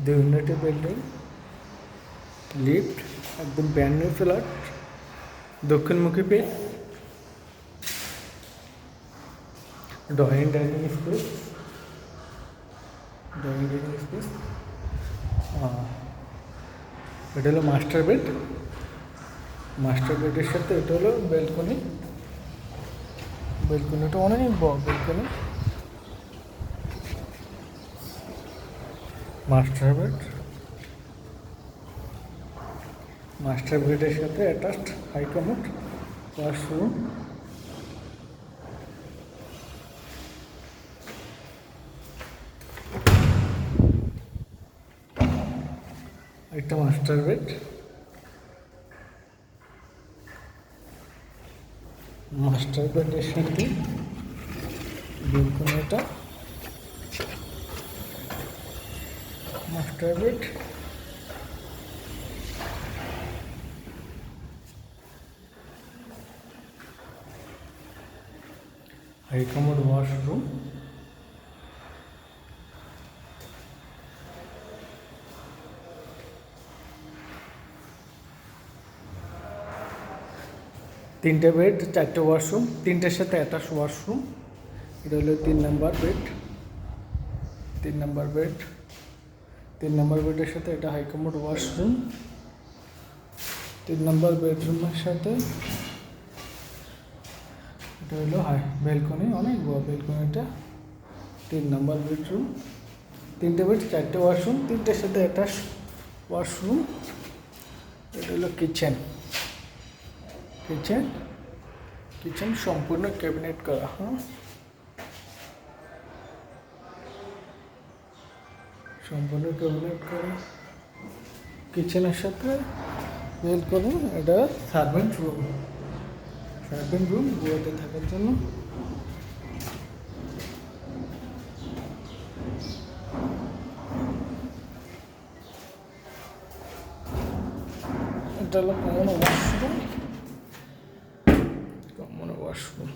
2 ইউনিটের building, lift, একদম brand new flat, দক্ষিণমুখী পেজ, ডাইনিং স্পেস, এটা হলো মাস্টার বেড, মাস্টার বেডের সাথে এটা হলো ব্যালকনি, ব্যালকনিটা অনেক বড় ব্যালকনি, মাস্টার বেড, মাস্টার বেডের সাথে অ্যাটাচড হাই কমোড, ওয়াশরুম, একটা মাস্টার বেড, মাস্টার বেডের সাথে ব্যালকনিটা, master bed, high commode, washroom, তিনটে বেড, 4টে ওয়াশরুম, তিনটের সাথে অ্যাটাচ ওয়াশরুম। এটা হলো 3 number bed, 3 number bed, 3 number বেডের সাথে এটা হাই কমোড ওয়াশরুম, 3 নাম্বার বেডরুমের সাথে এটা হলো ব্যালকনি, অনেক বড় ব্যালকনিটা, 3 নাম্বার বেডরুম, 3টে বেড, 4টে ওয়াশরুম, 3টের সাথে অ্যাটাচ ওয়াশরুম। এটা হলো কিচেন, কিচেন, কিচেন সম্পূর্ণ ক্যাবিনেট করা, সম্পূর্ণ ক্যাবিনেট করা, কিচেনের সাথে ব্যালকনি। এটা সার্ভেন্ট রুম, সার্ভেন্ট রুম বুয়াতে থাকার জন্য। এটা হলো কমন ওয়াশরুম, কমন ওয়াশরুম।